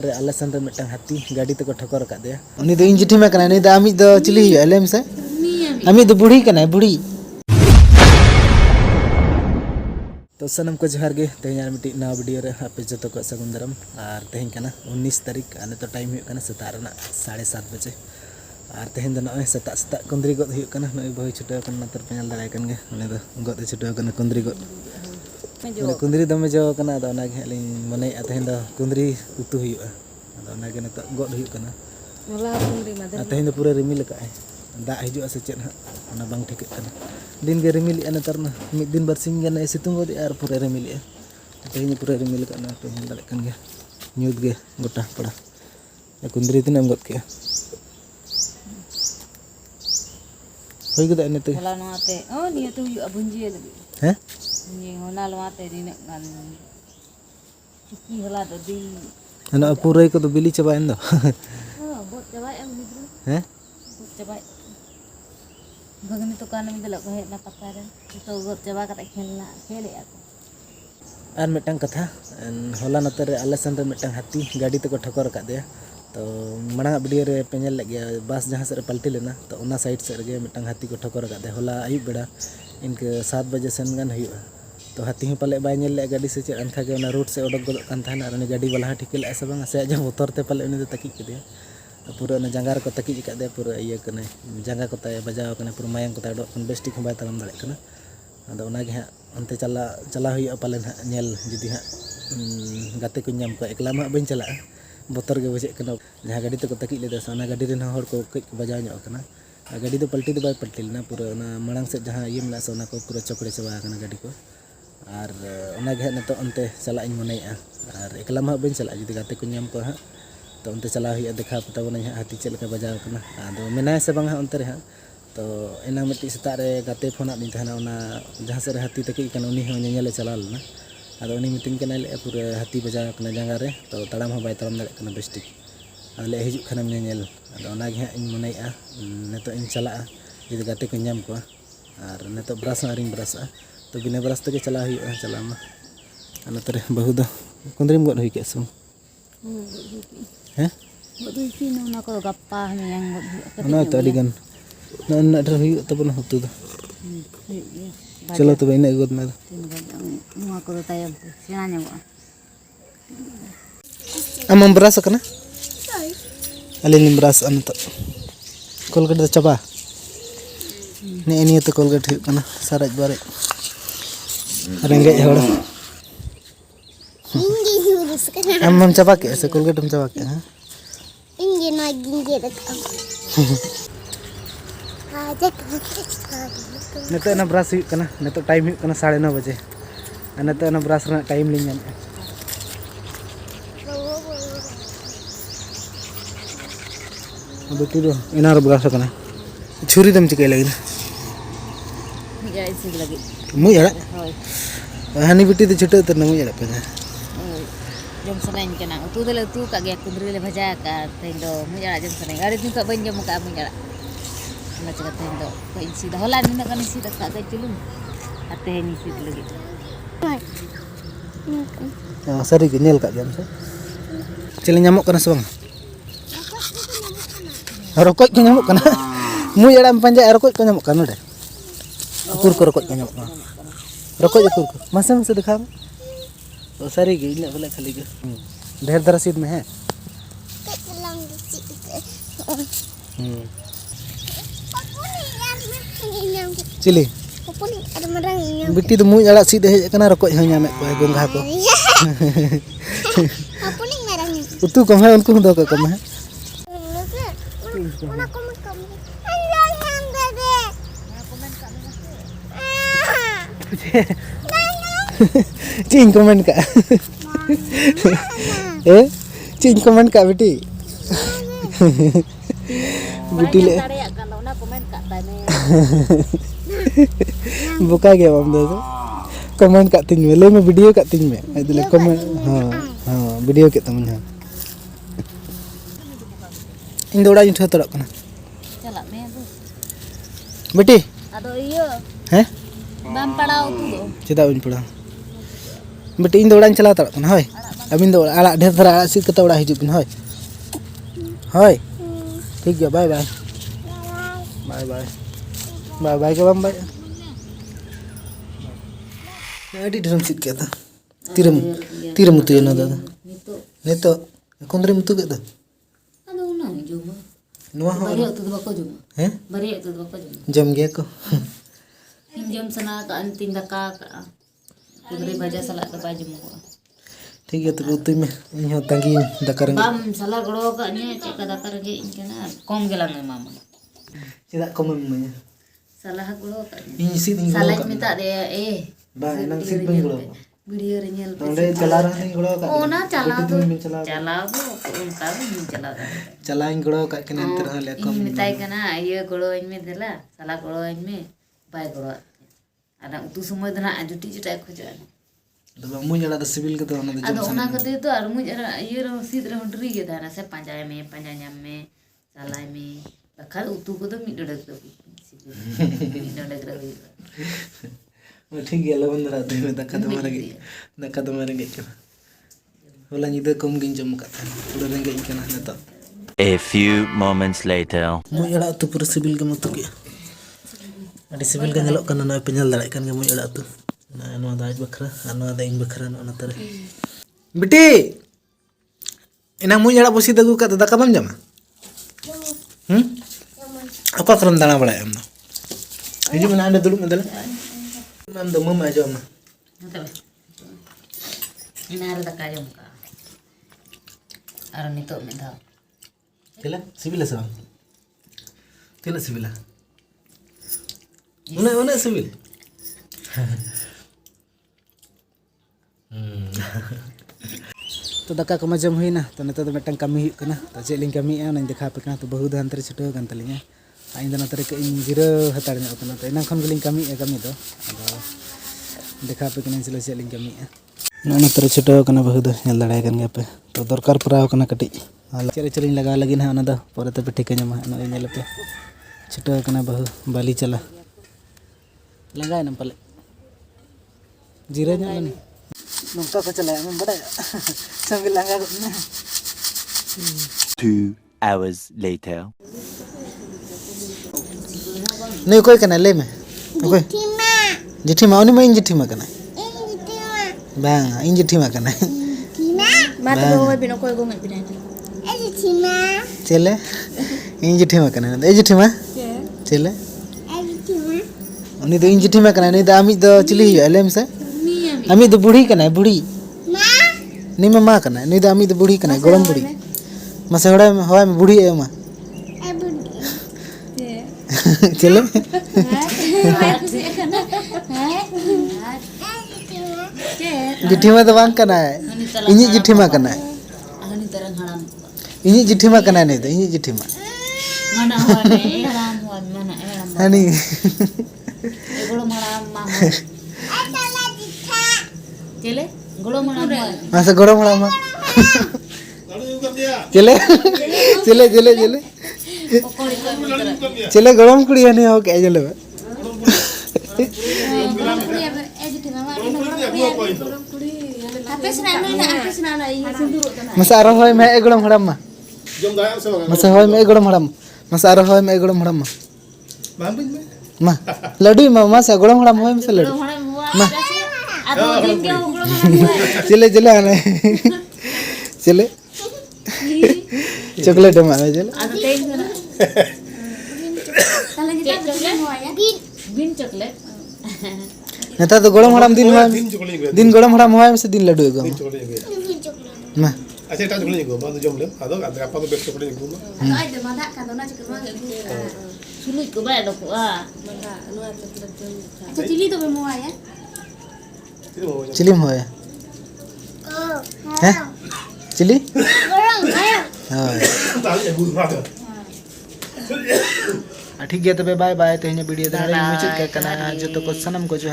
आले सन मिटन हाथी गाड़ी तक ठोकर का दे उनी दो इन जिठी में कना नहीं दा अमित दो चिली हुआ लेम से अमित दो बुढ़ी कना बुढ़ी तो सनम को जोहार गे तेहन मिट्टी नवा वीडियो रे आपे जतो को सगुन दाराम और तेहन कना 19 तारीख आने तो टाइम हुई कना सेता रना 7:30 बजे और तेहन दो नय सेता सेता कुंद्री गद हुई कना नय बहु छुटे कना तर पेनल दाराय कन गे उनी दो गद छुटे कना कुंद्री गद कुंद्री दमे जो कना अदो ना गे लिन मने तेहन दो कुंद्री उतु हुआ अदो ना गे नतो गद हुई कना मला कुंद्री मादे तेहन दो पूरा रिमिल का दा हिजु से चेत ना बांग ठीक कना दिन गे रिमिल अने तर ना मिद दिन बरसिंग गना सितुंग गद और पूरा रिमिल तेहन पूरा रिमिल कना पेन दाड़े कन गे न्यूद गे गोटा पड़ा कुंद्री तिनाम गद के होई गदा नेते होला नोते ओ निया तो हुआ भुंजिए लगी हैं ये होला लवाते दिने गान की होला तो दिन अना पूरे को तो बिली चबाइन दो हां बहुत चबाय एम मिद्रु हैं बहुत चबाय भगनी तो कान में दलक हे ना पता रे तो बहुत चबा कते खेलना खेले आको आर मिटन कथा होला नते रे आले सन रे मिटन हाथी गाड़ी तक ठोकर का दे तो मणा वीडियो रे पेनल लगे बस जहाँ से पलटी लेना तो उना साइड से रे मिटन हाथी को ठोकर का दे होला आयुब बेड़ा इनके 7 बजे सेन गन हुआ तो हाथी हूँ पाले बाय नेल गाड़ी से चेक अनखा के रूट से ओडक गदक कान थाना और गाड़ी वाला ठीक ले से बांग से जब उतरते पाले उनी तकी के पूरा जंगार को तकी का दे पूरा इया कने जंगा को ताय बजाव कने पूरा मायंग को ताय डक कन बेस्टिक हम बाय तलम दाड़े कना अदो ओना गे अंते चला हुई पाले नेल जुदी हाँ गाते को नाम को एकला मा बइन चला बोतर गे बुझे कना जहाँ गाड़ी तक तकी लेदा से गाड़ी रेन हर को कई बजाव ᱧᱚᱜ कना गाड़ी तो पलटी तो बाय पलटी लेना पूरा मांग से जहाँ ये मेना से को पूरा चौकड़े चबा कना गाड़ी को और गे नतो अंते चला इन मने और एकला मा बइन चला जुदी गाते को नाम को हाँ तो अंते चला हुई देखा पता बना हाथी चल का बजाव कना आदो मेना से बांग अंते रे हाँ तो एना मिट्टी सेता रे गाते फोन दिन थाना जहाँ से हाथी तकी कना उनी हो नेले चला लेना आदो उनी मिटिंग कना ले पूरा हाथी बजाव कना जंगा रे तो तड़ाम हो बाय तड़ाम दाड़े कना बेस्टिक आले हिजु खनम नेल आदो ओना गे इन मनेया नेतो इन चला जुदी गाते को नाम को और नेतो ब्रश आरिंग ब्रश तो बिना ब्रश तक चला हुई चला मा अनतरे बहु दो कुंद्रीम गद हुई के सम हैं गद हुई की ना को गप्पा में गद ना तो अडी गन ना डर हुई तब ना होतु दो चलो तो इन गद में नुआ को तायम सेना ᱧᱟᱢᱚᱜᱼᱟ amam ब्रश कना अलिन ब्रश अनत कोलगेट चबा ने निये तो कोलगेट हुई कना साराज बारे रेंगे हड़ हम चबा के से कोलगेट हम चबा के हां इंगे ना गिंगे रखा नेतो ना ब्रश हुई कना नेतो टाइम हुई कना 9:30 बजे नेतो ना ब्रश रे टाइम लिन ᱧᱟᱢ बेटी दो इनार ब्रश कना छुरी दम चिके लगी मुझे ऐसे लगी मुझे होय हानी बेटी तो छुटे तो मुझे पे जम सनाइन कना तू दले तू का गे कुंद्री ले भजा का तेन दो मुझे जम सनाइन गाड़ी तू का बन जम का मुझे ना चला तेन दो कोई सीधा होला नि कनी सीधा का के चलू आते है नि सीध लगी हां सरी के नेल का जम से चले ᱧᱟᱢᱚᱜ कना से बांग रकोज को ᱧᱟᱢᱚᱜ कना मुई एड़ा पंजा रकोज को ᱧᱟᱢᱚᱜ कना अकुर को रकोज को ᱧᱟᱢᱚᱜ कना रकोज अकुर को मसे मसे दिखा तो सारी गे इन वाला खाली गे ढेर दरा सीध में है चिली बिटी तो मुई एड़ा सीध हे कना रकोज हो ᱧᱟᱢᱮ को गोंघा को उतु कम है उनको दो कम है चीन कमेंट का चीन कमेंट का बेटी बेटी ले बुका गया हम दो कमेंट का तिन में ले में वीडियो का तिन में इधर कमेंट हां हां वीडियो के तमन हां इन दोड़ा इन ठोतरक कना चला में बेटी अदो इयो हैं बाम पड़ाओ तू दो चेदा उन पड़ा बेटी इन दोड़ा चला तड़क कना होय Amin do ala ढेर सारा ala sid kata udah hijupin hoy. Hoy. ठीक है bye bye. Bye bye. Bye bye ke bang bye. Adi ढेर sid kata. Tiram mutu ya nada. Nito kondre mutu kata. Ano na juma. Nuah. Bari tu bako juma. Bari tu bako juma. Jam gaya ko. Jam sana ka anting daka ka. Kudri baja salat ka baju mo. ठीक है तो उतई में इन तंगी दकर बम साला गड़ो का ने check दकर के इनकना कम गेला ने मामा चेदा कम में साला गड़ो का इन सीट इन साला मिता दे बा नंग सीट बन गड़ो वीडियो रे नेल नोंडे चला रहा इन गड़ो का ओना चला दो उनका भी चला इन गड़ो का के नंतर हले कम मिताई कना ये गड़ो इन में देला साला गड़ो इन में बाय गड़ो आदा तू समय दना जुटी जुटाई खोजा तो मुझे लगा सिविल के तो ना तो अदो ओना कते तो और मुझे ये रो सीध रे डरी के दाना से पंजाय में पंजायम में सालाय में बखा उतु को तो मिडडक तो मिडडक रही मैं ठीक है लवन दरा तो मैं दक्का तो मारे गए होला निदे कम गिन जम का पूरा रेंगे इनकना नता A few moments later. मुझे लगा तो पूरा सिविल के मत के अड़ी सिविल का नलो कना ना पेनल दड़ा कन के मुझे लगा तो ना दाज बखरा ना दाइन बखरा ना तरह बेटी इना मुझे लगा बसी दगु का दका बम जमा apa kerem dana bala em no ini mana ada dulu medal mam do mama aja ma ini ada daka jom ka aron nito me da tela civil sa tela civil una civil तो दका को मजम हुई ना तो नते तो mitten कमी हुई कना तो चेलिंग कमी है ना देखा पे कना तो बहु धान तरे छुटो गन तलिया आइन दना तरे के इन जिरो हतार nya कना तो इना खन गलिंग कमी है कमी तो देखा पे कना चलो चेलिंग कमी है ना तरे छुटो कना बहु दो नेल दड़ाय कन पे तो दरकार पराव कना कटी चले चलिंग लगा लगी ना ओना दो परे ते पिठी कन्या मा ना नेल पे छुटो कना बहु बाली चला लगाय ना पले जिरो nya लन नंका को चलाया मैं बड़ा संग लगा ना 2 hours later. नहीं कोई कना ले में कोई जिठी मा उनी में इन जिठी मा कना bang इन जिठी मा कना मा तो वो बिनो कोई गो में बिना ए जिठी मा चले इन जिठी मा कना ए जिठी मा चले ए जिठी मा उनी तो इन जिठी मा कना नहीं तो आमी तो चिली एलेम से आमी तो बूढ़ी कना बूढ़ी नहीं मैं माँ कना नहीं तो आमी तो बूढ़ी कना गरम बूढ़ी मसे हवा में बूढ़ी है माँ चले जिठी मा तो बांग कना है इन्हीं जिठी मा कना है इन्हीं जिठी मा कना नहीं तो इन्हीं जिठी मा mana hone haram hon mana hani golo maram ma chele golo maram masa golo maram chele chele chele chele chele gorom kudi hani ho kayak chele masa arah hoy me gorom haram ma masa hoy me gorom haram masa arah hoy me gorom haram ma ladu ma masa gorom haram hoy masa ladu ma chele chele ane chele chocolate ma chele bin chocolate नेता तो गरम हराम दिन गरम हराम होय से दिन लड्डू गो ना अच्छा ता चॉकलेट को बांध जम ले आदो apa तो बेस्ट चॉकलेट को ai de mana ka dona chikma ga sulit ko ba do ko अच्छा चिली तो में मोया चिली में होया हैं चिली हां ठीक है तो बाय बाय तो वीडियो देखने में मुझे क्या करना है जो तो को सनम को जो